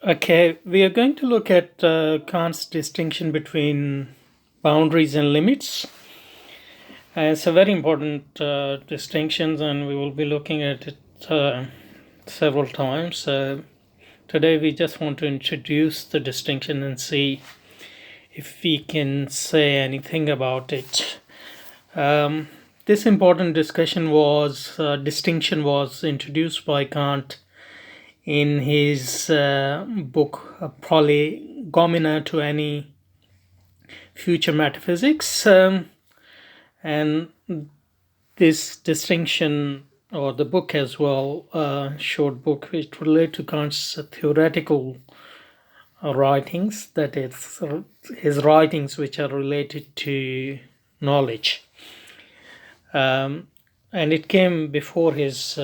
Okay, we are going to look at Kant's distinction between boundaries and limits. It's a very important distinction, and we will be looking at it several times. Today, we just want to introduce the distinction and see if we can say anything about it. This important distinction was introduced by Kant in his book Prolegomena to Any Future Metaphysics. And this distinction, or the book as well, short book, which relate to Kant's theoretical writings, that is, his writings which are related to knowledge. And it came before his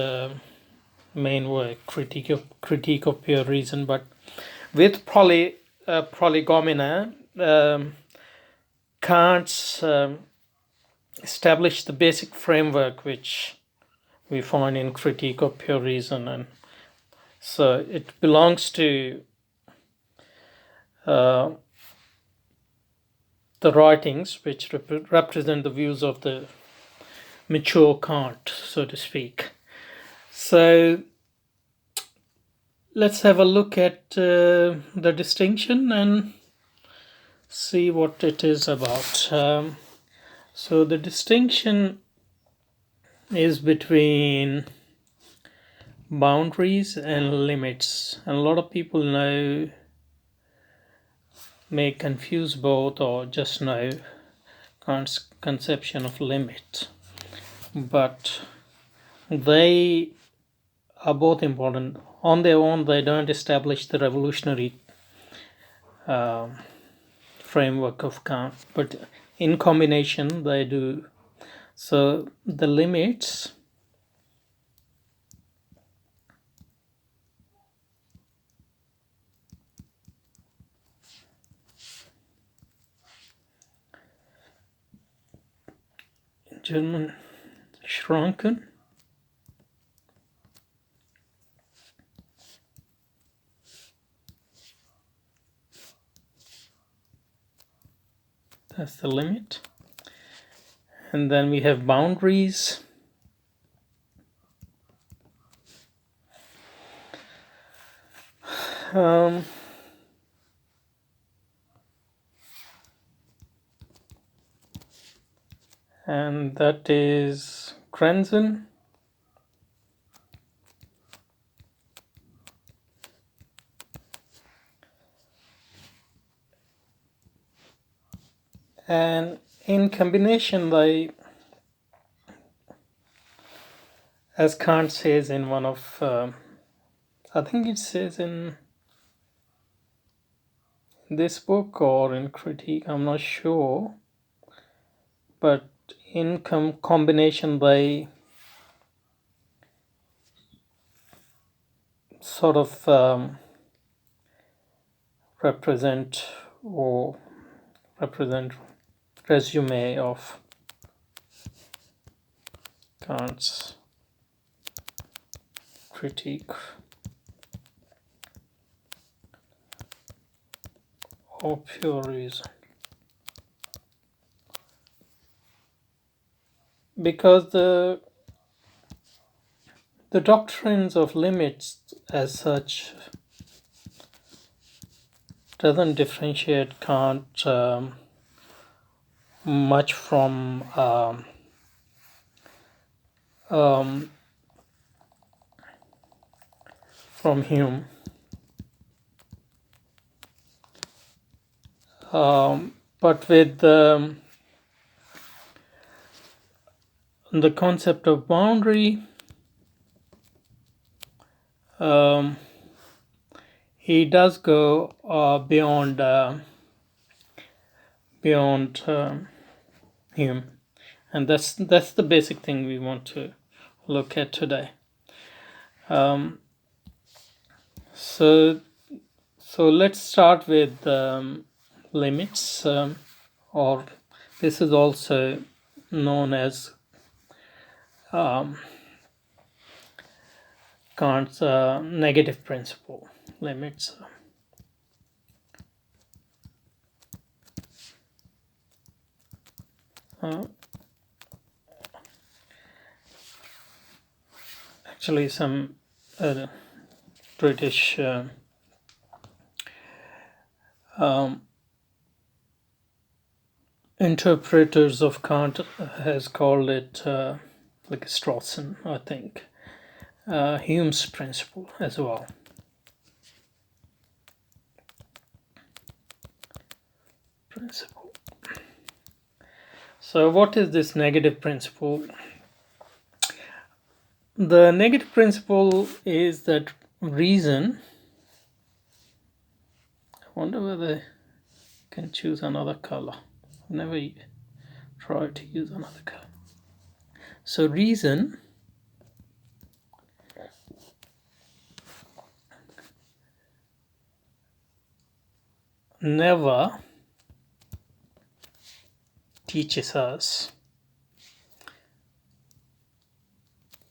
main work, Critique of Pure Reason. But with Prolegomena, Kant's established the basic framework which we find in Critique of Pure Reason, and so it belongs to the writings which represent the views of the mature Kant, so to speak. So let's have a look at the distinction and see what it is about. So the distinction is between boundaries and limits. And a lot of people may confuse both or just know Kant's conception of limit. But they are both important. On their own, they don't establish the revolutionary framework of Kant, but in combination, they do. So the limits in German, Schranken. That's the limit. And then we have boundaries. And that is Grenzen. And in combination, they, as Kant says in one of, I think it says in this book or in Critique, I'm not sure, but in combination, they sort of represent resume of Kant's critique of pure reason. Because the doctrines of limits as such doesn't differentiate Kant much from Hume. But with the concept of boundary, he does go beyond Hume, and that's the basic thing we want to look at today. So let's start with limits, or this is also known as Kant's negative principle, limits. actually some British interpreters of Kant has called it like Strawson, I think, Hume's principle as well. Principle. So what is this negative principle? The negative principle is that reason, I wonder whether I can choose another color. I've never tried to use another color. So reason never teaches us.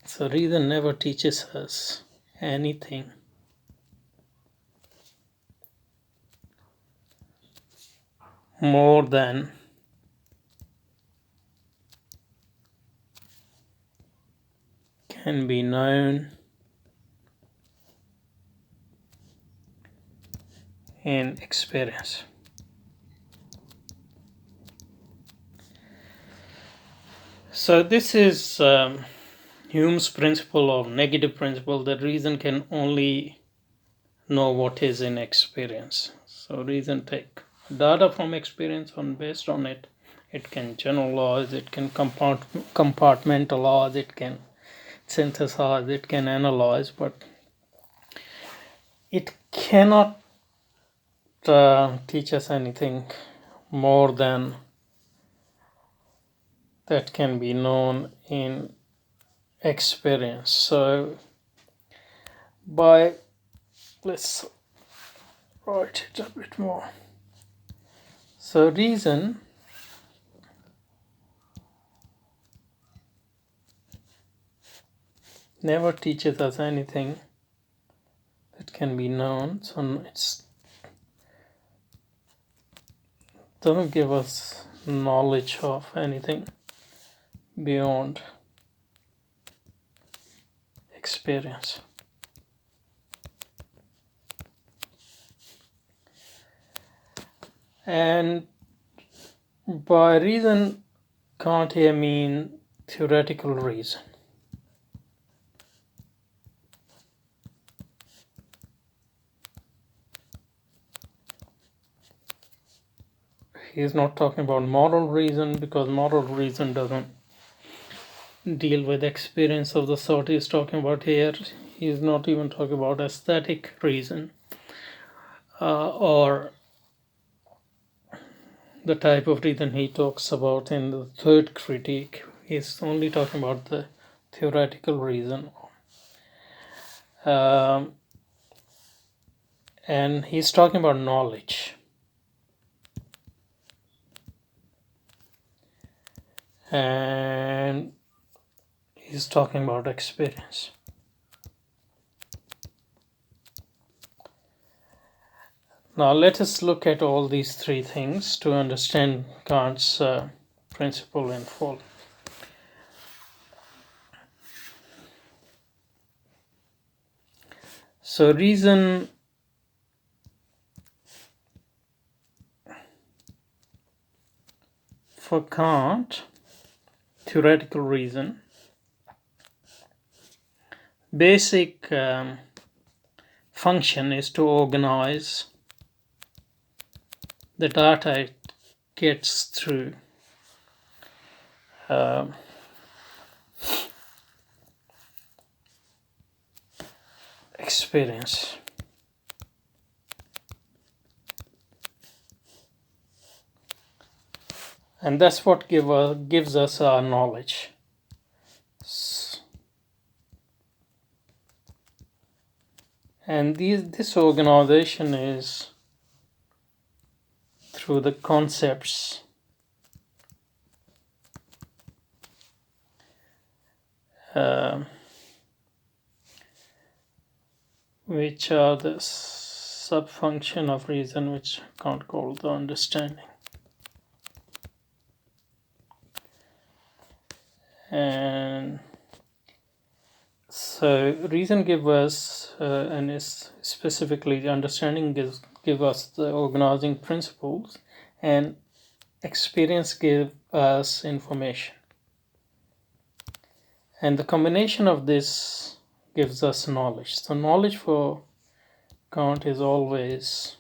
So reason never teaches us anything more than can be known in experience. So this is Hume's principle of negative principle, that reason can only know what is in experience. So reason take data from experience, and based on it, it can generalize, it can compartmentalize, it can synthesize, it can analyze, but it cannot teach us anything more than that can be known in experience. So let's write it a bit more. So reason never teaches us anything that can be known, so it doesn't give us knowledge of anything beyond experience. And by reason, Kant here mean theoretical reason. He is not talking about moral reason, because moral reason doesn't deal with experience of the sort he is talking about here. He is not even talking about aesthetic reason or the type of reason he talks about in the third critique. He's only talking about the theoretical reason. And he's talking about knowledge. And he's talking about experience. Now let us look at all these three things to understand Kant's principle in full. So reason for Kant, theoretical reason, basic function is to organize the data it gets through experience. And that's what gives us our knowledge. And this organization is through the concepts which are the subfunction of reason, which Kant called the understanding. And so reason give us, and is specifically the understanding give us the organizing principles, and experience give us information. And the combination of this gives us knowledge. So knowledge for Kant is always,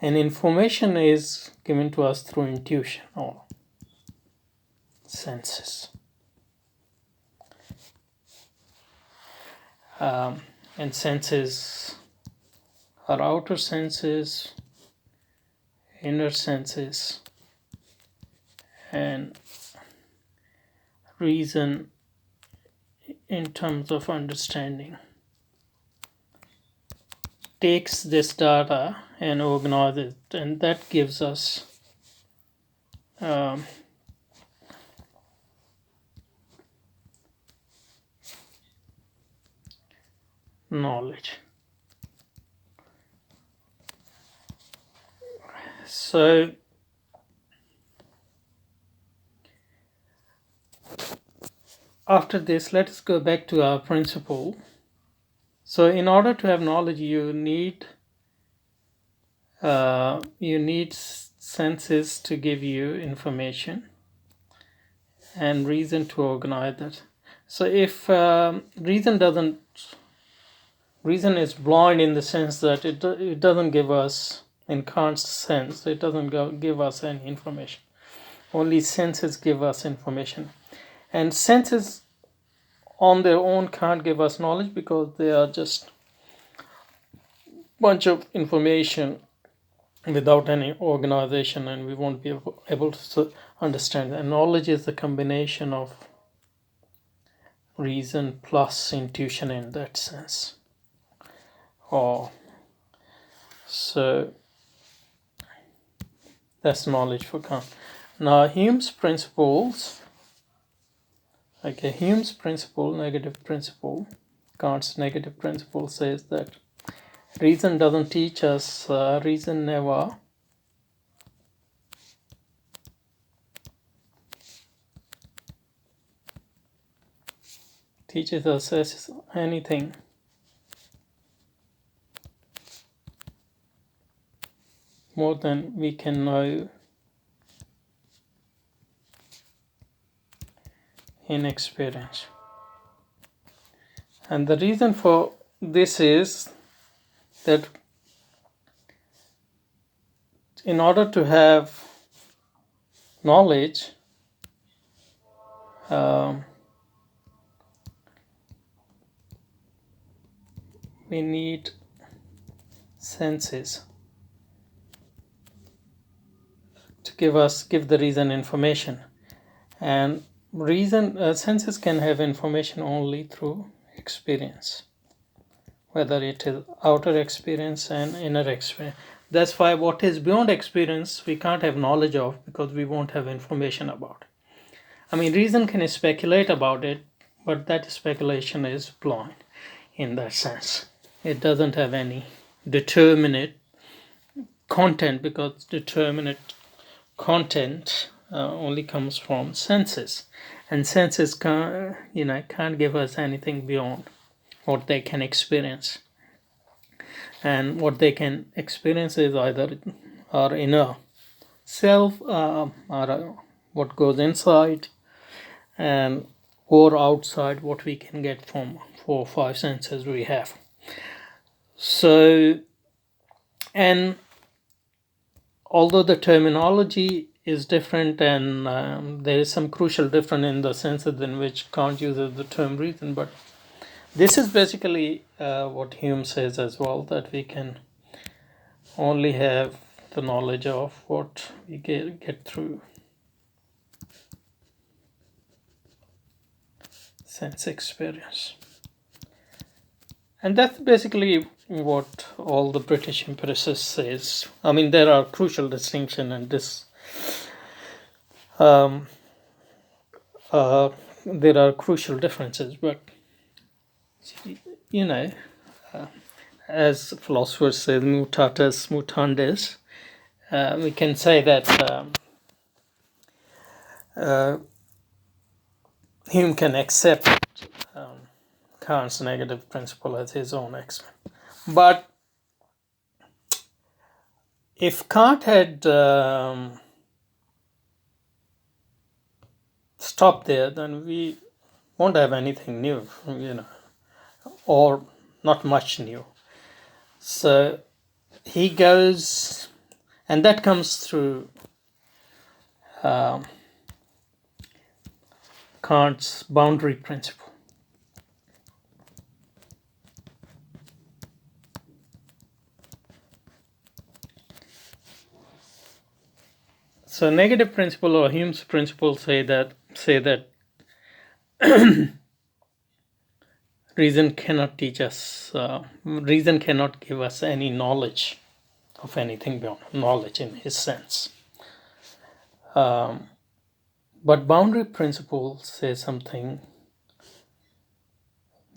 and information is given to us through intuition or senses. And senses are outer senses, inner senses, and reason in terms of understanding takes this data and organizes it, and that gives us knowledge. So after this, let us go back to our principle. So in order to have knowledge, you need senses to give you information and reason to organize it. So if reason is blind in the sense that it doesn't give us, in Kant's sense, it doesn't give us any information. Only senses give us information, and senses on their own can't give us knowledge because they are just bunch of information without any organization, and we won't be able to understand. And knowledge is the combination of reason plus intuition in that sense. So that's knowledge for Kant. Now Hume's principles, Hume's principle, negative principle, Kant's negative principle says that reason doesn't teach us, reason never teaches us anything more than we can know in experience. And the reason for this is that in order to have knowledge, we need senses to give the reason information. And senses can have information only through experience, whether it is outer experience and inner experience. That's why what is beyond experience we can't have knowledge of, because we won't have information about it. I mean, reason can speculate about it, but that speculation is blind in that sense. It doesn't have any determinate content, because determinate content only comes from senses, and senses can't give us anything beyond what they can experience. And what they can experience is either our inner self, or what goes inside, and or outside what we can get from 4 or 5 senses we have. So, and although the terminology is different, and there is some crucial difference in the senses in which Kant uses the term reason, but this is basically what Hume says as well, that we can only have the knowledge of what we get through sense experience. And that's basically what all the British empiricists says. I mean, there are crucial distinctions, and this there are crucial differences, but as philosophers say, mutatis mutandis, we can say that Hume can accept um, Kant's negative principle as his own experiment. But if Kant had stopped there, then we won't have anything new, or not much new. So he goes, and that comes through Kant's boundary principle. So negative principle or Hume's principle say that reason cannot teach us, reason cannot give us any knowledge of anything beyond knowledge in his sense. But boundary principle says something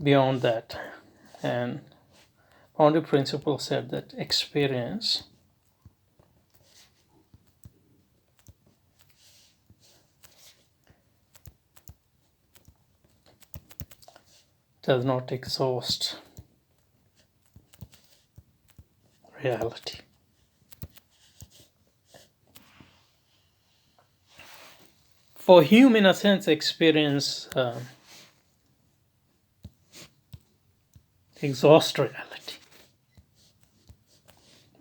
beyond that. And boundary principle said that experience does not exhaust reality. For Hume, in a sense, experience exhausts reality.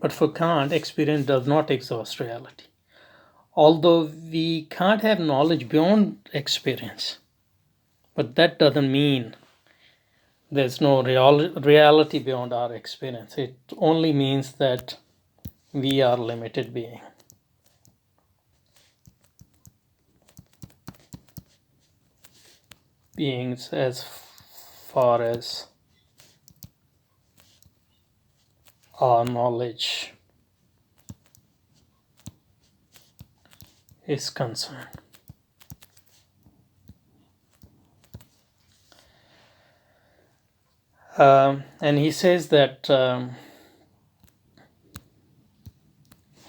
But for Kant, experience does not exhaust reality. Although we can't have knowledge beyond experience, but that doesn't mean there's no reality beyond our experience. It only means that we are limited beings as far as our knowledge is concerned. And he says that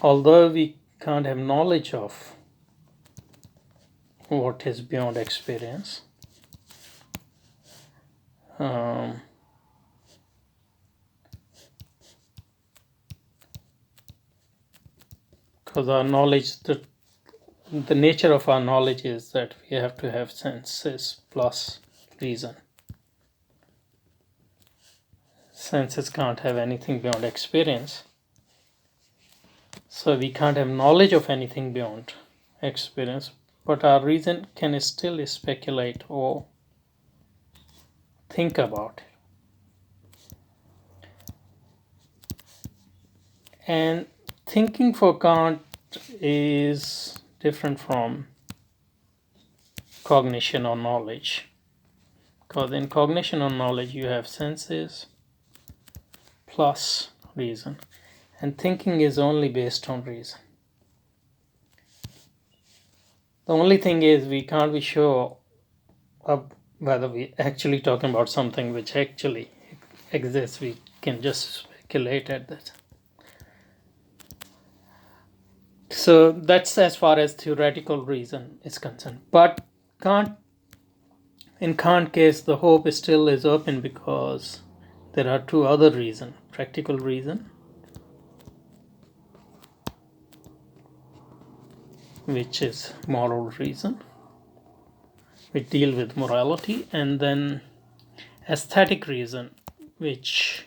although we can't have knowledge of what is beyond experience, because our knowledge, the nature of our knowledge is that we have to have senses plus reason. Senses can't have anything beyond experience. So we can't have knowledge of anything beyond experience, but our reason can still speculate or think about it. And thinking for Kant is different from cognition or knowledge. Because in cognition or knowledge, you have senses plus reason. And thinking is only based on reason. The only thing is we can't be sure of whether we're actually talking about something which actually exists. We can just speculate at that. So that's as far as theoretical reason is concerned. But in Kant's case, the hope still is open because there are two other reasons: practical reason, which is moral reason. We deal with morality, and then aesthetic reason, which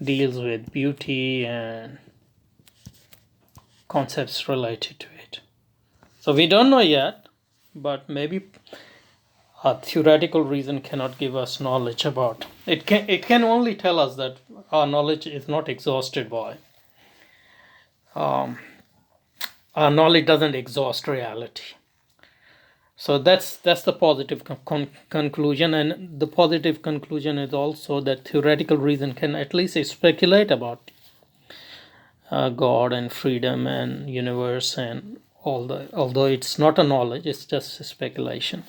deals with beauty and concepts related to it. So we don't know yet, but maybe a theoretical reason cannot give us knowledge about it. It can only tell us that our knowledge is not exhausted by. Our knowledge doesn't exhaust reality. So that's the positive conclusion, and the positive conclusion is also that theoretical reason can at least speculate about God and freedom and universe and all the. Although it's not a knowledge, it's just a speculation.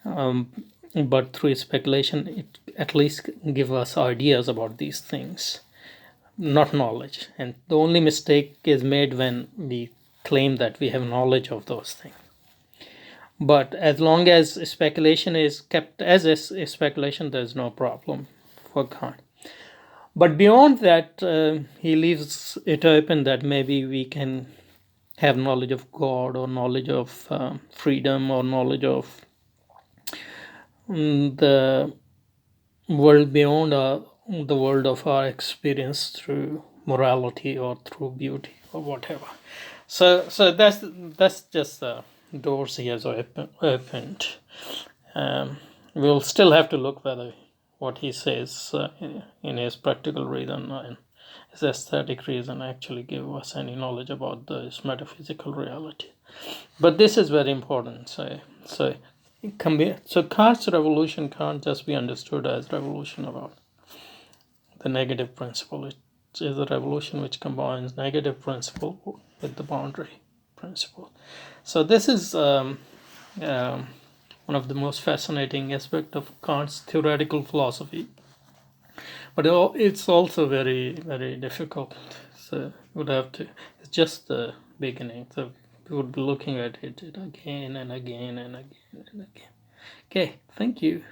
But through speculation, it at least give us ideas about these things, not knowledge. And the only mistake is made when we claim that we have knowledge of those things. But as long as speculation is kept as a speculation, there's no problem for Kant. But beyond that, he leaves it open that maybe we can have knowledge of God or knowledge of freedom or knowledge of the world beyond the world of our experience through morality or through beauty or whatever. So that's just the doors he has opened. We'll still have to look whether what he says in his practical reason and his aesthetic reason actually give us any knowledge about this metaphysical reality. But this is very important. So Kant's revolution can't just be understood as revolution about the negative principle. It is a revolution which combines negative principle with the boundary principle. So this is one of the most fascinating aspects of Kant's theoretical philosophy. But it's also very, very difficult. So would have to. It's just the beginning. So we would be looking at it again and again and again and again. Okay, thank you.